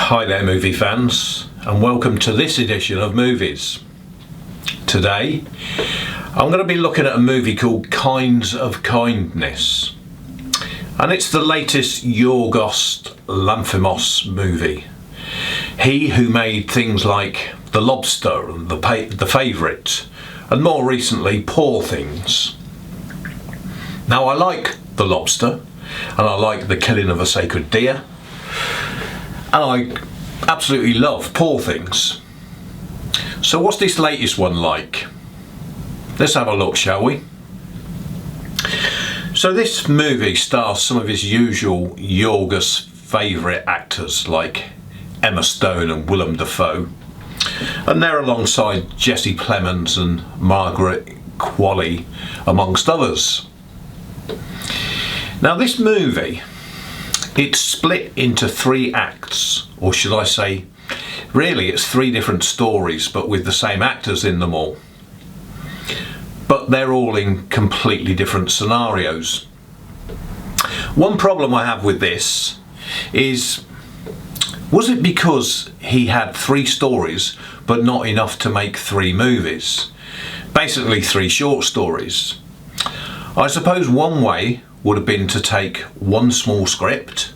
Hi there movie fans, and welcome to this edition of Movies. Today I'm going to be looking at a movie called Kinds of Kindness, and it's the latest Yorgos Lanthimos movie. He who made things like The Lobster and The Favourite, and more recently Poor Things. Now I like The Lobster, and I like The Killing of a Sacred Deer, and I absolutely love Poor Things. So what's this latest one like? Let's have a look, shall we? So this movie stars some of his usual Yorgos favourite actors like Emma Stone and Willem Dafoe, and they're alongside Jesse Plemons and Margaret Qualley, amongst others. Now this movie, it's split into 3 acts, or should I say, really it's 3 different stories but with the same actors in them all. But they're all in completely different scenarios. One problem I have with this is, was it because he had 3 stories but not enough to make 3 movies? Basically 3 short stories. I suppose one way would have been to take one small script,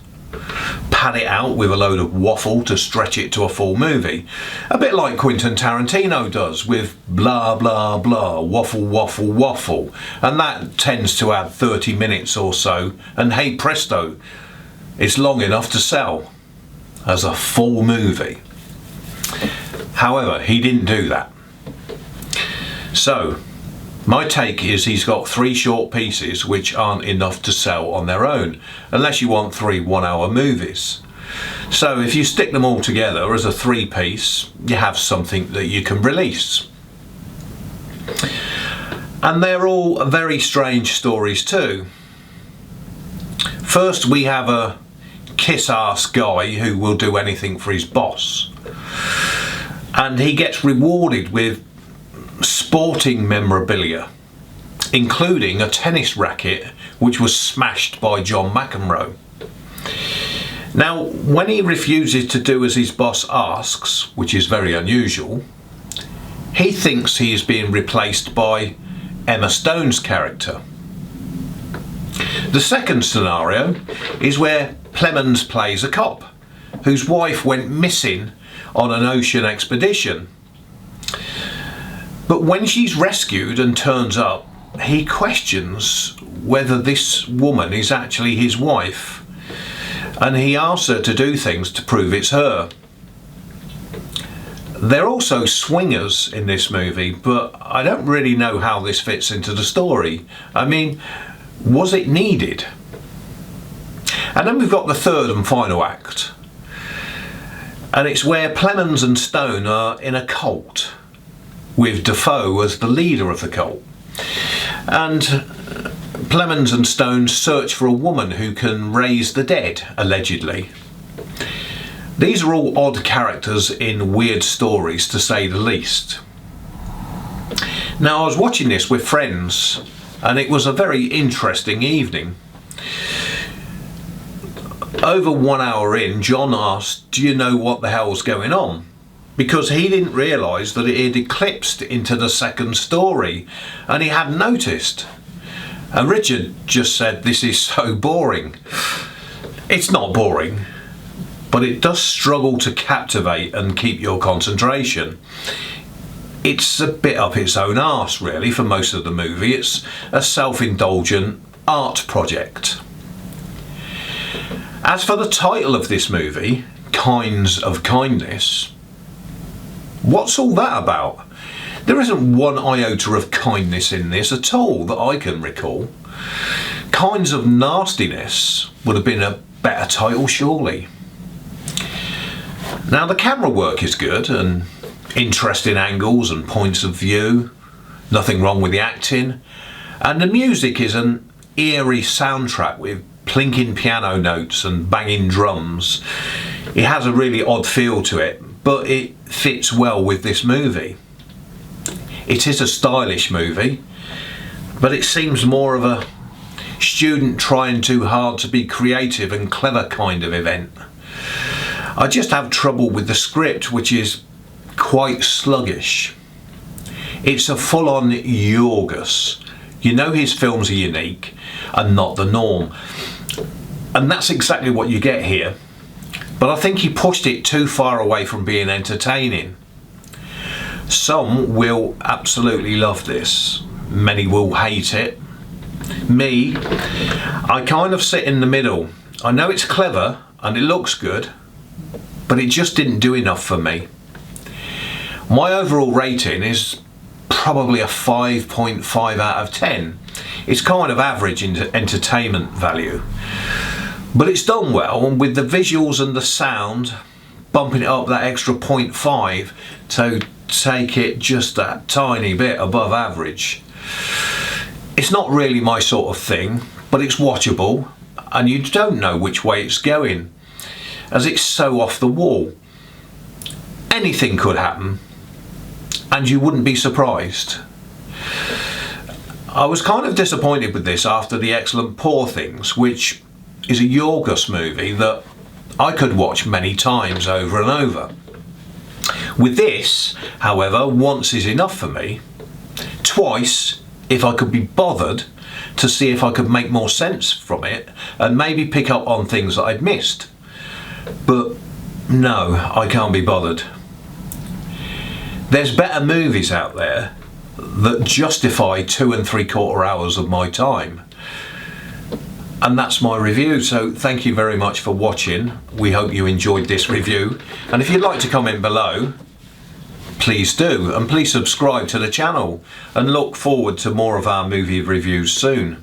pad it out with a load of waffle to stretch it to a full movie. A bit like Quentin Tarantino does with blah blah blah, waffle waffle waffle, and that tends to add 30 minutes or so, and hey presto, it's long enough to sell as a full movie. However, he didn't do that. So my take is he's got 3 short pieces which aren't enough to sell on their own, unless you want 3 one-hour movies. So if you stick them all together as a 3-piece, you have something that you can release. And they're all very strange stories too. First we have a kiss-ass guy who will do anything for his boss, and he gets rewarded with sporting memorabilia, including a tennis racket which was smashed by John McEnroe. Now when he refuses to do as his boss asks, which is very unusual, he thinks he is being replaced by Emma Stone's character. The second scenario is where Plemons plays a cop whose wife went missing on an ocean expedition. But when she's rescued and turns up, he questions whether this woman is actually his wife, and he asks her to do things to prove it's her. They're also swingers in this movie, but I don't really know how this fits into the story. I mean, was it needed? And then we've got the third and final act, and it's where Plemons and Stone are in a cult, with Dafoe as the leader of the cult. And Plemons and Stone search for a woman who can raise the dead, allegedly. These are all odd characters in weird stories, to say the least. Now I was watching this with friends, and it was a very interesting evening. Over 1 hour in, John asked, "Do you know what the hell's going on?" Because he didn't realise that it had eclipsed into the second story, and he hadn't noticed. And Richard just said, "This is so boring." It's not boring, but it does struggle to captivate and keep your concentration. It's a bit up its own arse really for most of the movie. It's a self-indulgent art project. As for the title of this movie, Kinds of Kindness, what's all that about? There isn't one iota of kindness in this at all that I can recall. Kinds of Nastiness would have been a better title surely. Now the camera work is good, and interesting angles and points of view, nothing wrong with the acting, and the music is an eerie soundtrack with plinking piano notes and banging drums. It has a really odd feel to it, but it fits well with this movie. It is a stylish movie, but it seems more of a student trying too hard to be creative and clever kind of event. I just have trouble with the script, which is quite sluggish. It's a full-on Yorgos. You know his films are unique and not the norm. And that's exactly what you get here. But I think he pushed it too far away from being entertaining. Some will absolutely love this. Many will hate it. Me, I kind of sit in the middle. I know it's clever and it looks good, but it just didn't do enough for me. My overall rating is probably a 5.5 out of 10. It's kind of average in entertainment value, but it's done well, and with the visuals and the sound bumping it up that extra 0.5 to take it just that tiny bit above average. It's not really my sort of thing, but it's watchable and you don't know which way it's going, as it's so off the wall. Anything could happen and you wouldn't be surprised. I was kind of disappointed with this after The Excellent Poor Things, which is a Yorgos movie that I could watch many times over and over. With this, however, once is enough for me. Twice, if I could be bothered to see if I could make more sense from it and maybe pick up on things that I'd missed. But no, I can't be bothered. There's better movies out there that justify 2 3/4 hours of my time. And that's my review, so thank you very much for watching. We hope you enjoyed this review, and if you'd like to comment below, please do, and please subscribe to the channel, and look forward to more of our movie reviews soon.